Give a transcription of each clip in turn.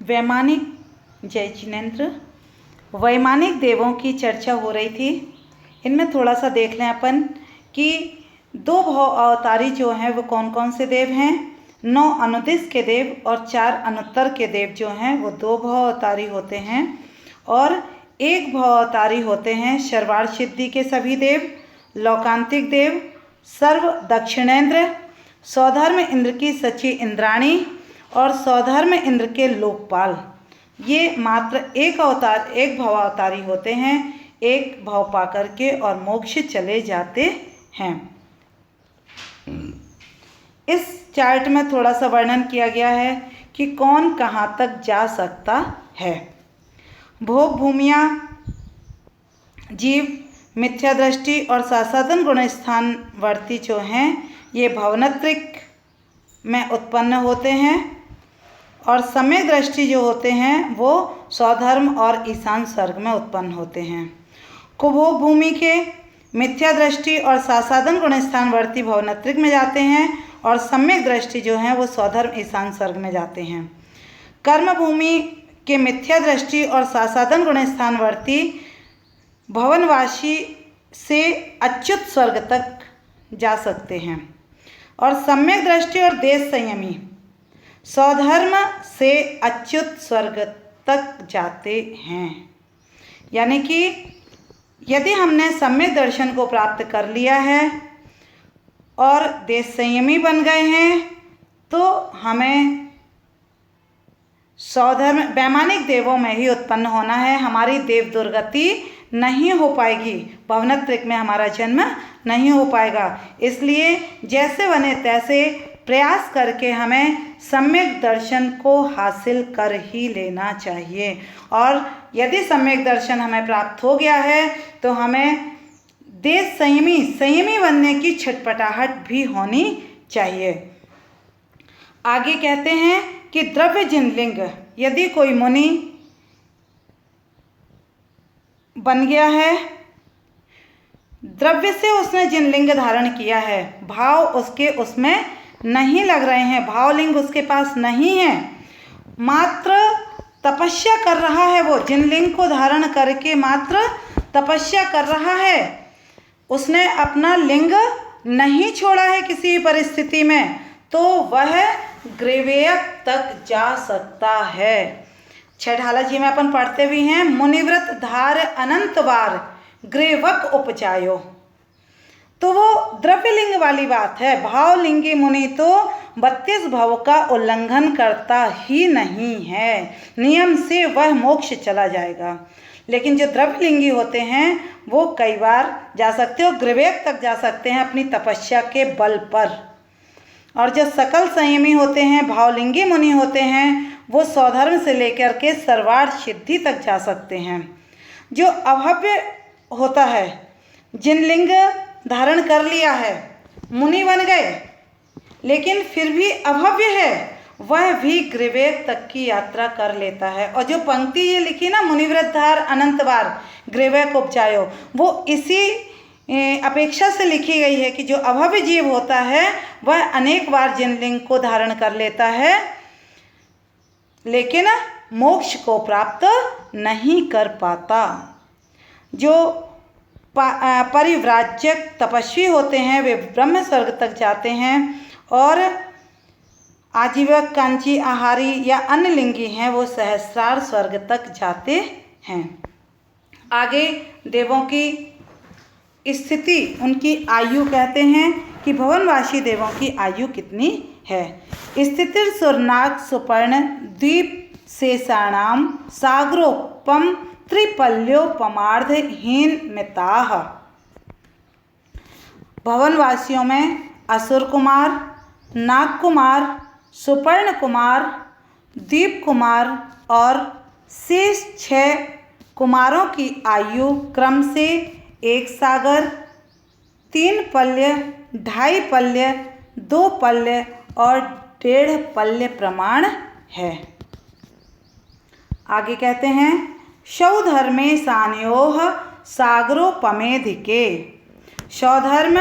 वैमानिक जय जिनेंद्र, वैमानिक देवों की चर्चा हो रही थी। इनमें थोड़ा सा देख लें अपन कि 2 भव अवतारी जो हैं वो कौन कौन से देव हैं। 9 अनुदिश के देव और 4 अनुत्तर के देव जो हैं वो 2 भव अवतारी होते हैं, और 1 भव अवतारी होते हैं सर्वार्थ सिद्धि के सभी देव, लौकांतिक देव, सर्व दक्षिणेंद्र, सौधर्म इंद्र की सची इंद्राणी और सौधर्म इंद्र के लोकपाल। ये मात्र 1 भव अवतारी होते हैं, 1 भव पा करके और मोक्ष चले जाते हैं। इस चार्ट में थोड़ा सा वर्णन किया गया है कि कौन कहाँ तक जा सकता है। भोग भूमियाँ, जीव, मिथ्या दृष्टि और सासाधन गुण स्थान वर्ती जो हैं ये भवनत्रिक में उत्पन्न होते हैं, और सम्यक दृष्टि जो होते हैं वो स्वधर्म और ईशान स्वर्ग में उत्पन्न होते हैं। कुभोग भूमि के मिथ्या दृष्टि और सासाधन गुण स्थान वर्ती भवनत्रिक में जाते हैं, और सम्यक दृष्टि जो है वो स्वधर्म ईशान स्वर्ग में जाते हैं। कर्म भूमि के मिथ्या दृष्टि और सासाधन गुण स्थान वर्ती भवनवासी से अच्युत स्वर्ग तक जा सकते हैं, और सम्यक दृष्टि और देश संयमी स्वधर्म से अच्युत स्वर्ग तक जाते हैं। यानी कि यदि हमने सम्यक दर्शन को प्राप्त कर लिया है और देश संयमी बन गए हैं तो हमें स्वधर्म वैमानिक देवों में ही उत्पन्न होना है। हमारी देव दुर्गति नहीं हो पाएगी, भवनत्रिक में हमारा जन्म नहीं हो पाएगा। इसलिए जैसे बने तैसे प्रयास करके हमें सम्यक दर्शन को हासिल कर ही लेना चाहिए, और यदि सम्यक दर्शन हमें प्राप्त हो गया है तो हमें देश संयमी बनने की छटपटाहट भी होनी चाहिए। आगे कहते हैं कि द्रव्य जिनलिंग, यदि कोई मुनि बन गया है, द्रव्य से उसने जिनलिंग धारण किया है, भाव उसके उसमें नहीं लग रहे हैं, भावलिंग उसके पास नहीं है, मात्र तपस्या कर रहा है, वो जिनलिंग को धारण करके मात्र तपस्या कर रहा है, उसने अपना लिंग नहीं छोड़ा है किसी परिस्थिति में, तो वह ग्रीवेयक तक जा सकता है। छठाला जी में अपन पढ़ते भी हैं, मुनिव्रत धार अनंत बार ग्रीवक उपजायो। तो वो द्रव्यलिंग वाली बात है। भावलिंगी मुनि तो 32 भव का उल्लंघन करता ही नहीं है, नियम से वह मोक्ष चला जाएगा। लेकिन जो द्रव्यलिंगी होते हैं वो कई बार जा सकते हो, ग्रीवेयक तक जा सकते हैं अपनी तपस्या के बल पर। और जो सकल संयमी होते हैं, भावलिंगी मुनि होते हैं, वो स्वधर्म से लेकर के सर्वार्थ सिद्धि तक जा सकते हैं। जो अभव्य होता है, जिनलिंग धारण कर लिया है, मुनि बन गए, लेकिन फिर भी अभव्य है, वह भी ग्रीवेयक तक की यात्रा कर लेता है। और जो पंक्ति ये लिखी ना, मुनिव्रत धार अनंत बार ग्रीवेयक उपजायो, वो इसी अपेक्षा से लिखी गई है कि जो अभव्य जीव होता है वह अनेक बार जिनलिंग को धारण कर लेता है, लेकिन मोक्ष को प्राप्त नहीं कर पाता। जो परिव्राजक तपस्वी होते हैं वे ब्रह्म स्वर्ग तक जाते हैं, और आजीवक, कांची, आहारी या अन्य लिंगी हैं वो सहस्रार स्वर्ग तक जाते हैं। आगे देवों की स्थिति, उनकी आयु कहते हैं कि भवनवासी देवों की आयु कितनी है। स्थितिर सुरनाग सुपर्ण द्वीप शेषाणाम सागरोपम त्रिपल्योपमार्ध हीन मिताह। भवनवासियों में असुर कुमार, नाग कुमार, सुपर्ण कुमार, द्वीप कुमार और शेष 6 कुमारों की आयु क्रम से 1 सागर, 3 पल्य, 2.5 पल्य, 2 पल्य और 1.5 पल्य प्रमाण है। आगे कहते हैं सौधर्मे सान्योह सागरोपमेधिके। सौधर्म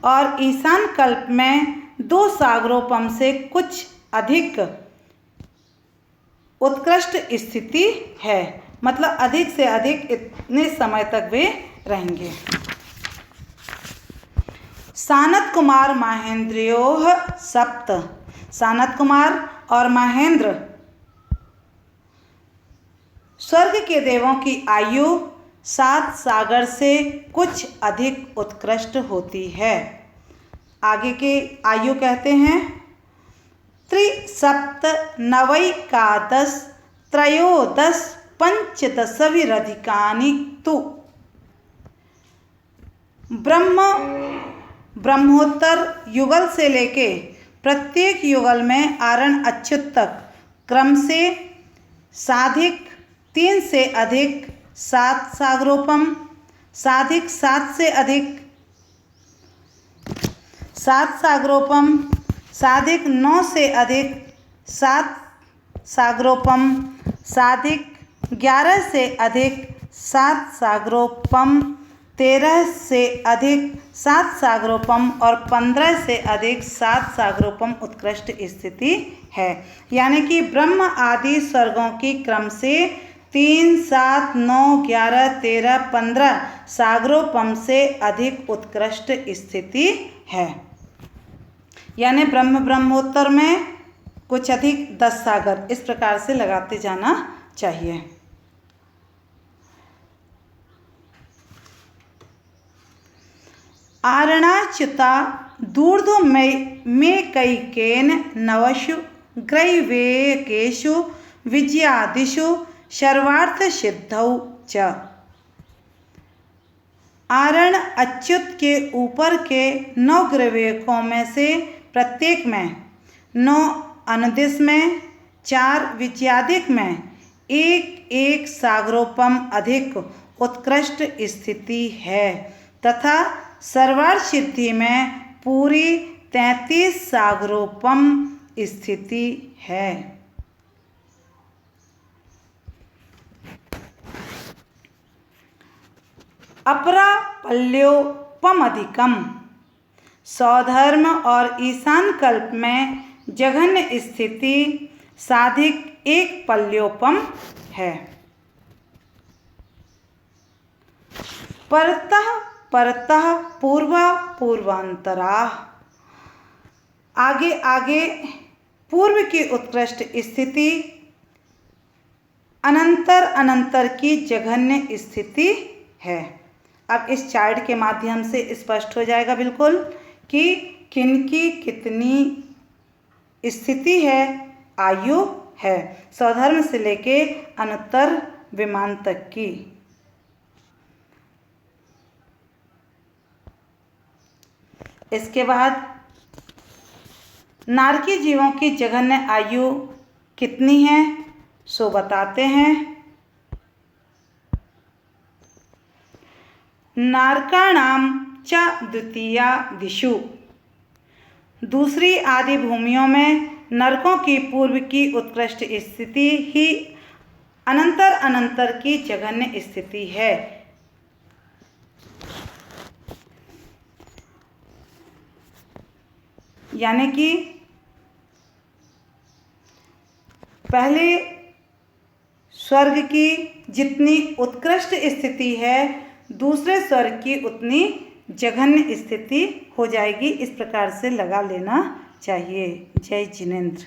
और ईशान कल्प में 2 सागरोपम से कुछ अधिक उत्कृष्ट स्थिति है, मतलब अधिक से अधिक इतने समय तक वे रहेंगे। सानत कुमार महेंद्रयोः सप्त, सानत कुमार और महेंद्र स्वर्ग के देवों की आयु 7 सागर से कुछ अधिक उत्कृष्ट होती है। आगे के आयु कहते हैं त्रिसप्तनवैकादश त्रयोदश पंचदशविरधिकानि तु। ब्रह्मोत्तर युगल से लेके प्रत्येक युगल में आरण अच्युत तक क्रम से साधिक 3 से अधिक 7 सागरोपम, साधिक 7 से अधिक 7 सागरोपम, साधिक 9 से अधिक 7 सागरोपम, साधिक 11 से अधिक 7 सागरोपम, 13 से अधिक 7 सागरोपम और 15 से अधिक 7 सागरोपम उत्कृष्ट स्थिति है। यानी कि ब्रह्म आदि स्वर्गों की क्रम से 3, 7, 9, 11, 13, 15 सागरोपम से अधिक उत्कृष्ट स्थिति है। यानी ब्रह्मोत्तर में कुछ अधिक 10 सागर, इस प्रकार से लगाते जाना चाहिए। आरणाच्युता दूर्ध्व में कैकेन नवशु ग्रैवेकेषु विजयादिषु सर्वार्थ सिद्धौ च। आरण अच्युत के ऊपर के 9 ग्रैवेकों में से प्रत्येक में, 9 अनुदिश में, 4 विजयादिक में 1 सागरोपम अधिक उत्कृष्ट स्थिति है तथा सर्वार्थ सिद्धि में पूरी 33 सागरोपम स्थिति है। अपरा पल्योपमधिकम, सौधर्म और ईशान कल्प में जघन्य स्थिति साधिक 1 पल्योपम है। परतः पूर्वांतरा, आगे आगे पूर्व की उत्कृष्ट स्थिति, अनंतर की जघन्य स्थिति है। अब इस चार्ट के माध्यम से स्पष्ट हो जाएगा बिल्कुल कि किनकी कितनी स्थिति है, आयु है, सौधर्म से लेके अनुत्तर विमान तक की। इसके बाद नारकी जीवों की जघन्य आयु कितनी है सो बताते हैं। नारकाणाम च द्वितीया दिशु, दूसरी आदि भूमियों में नरकों की पूर्व की उत्कृष्ट स्थिति ही अनंतर की जघन्य स्थिति है। यानी कि पहले स्वर्ग की जितनी उत्कृष्ट स्थिति है, दूसरे स्वर्ग की उतनी जघन्य स्थिति हो जाएगी। इस प्रकार से लगा लेना चाहिए। जय जिनेंद्र।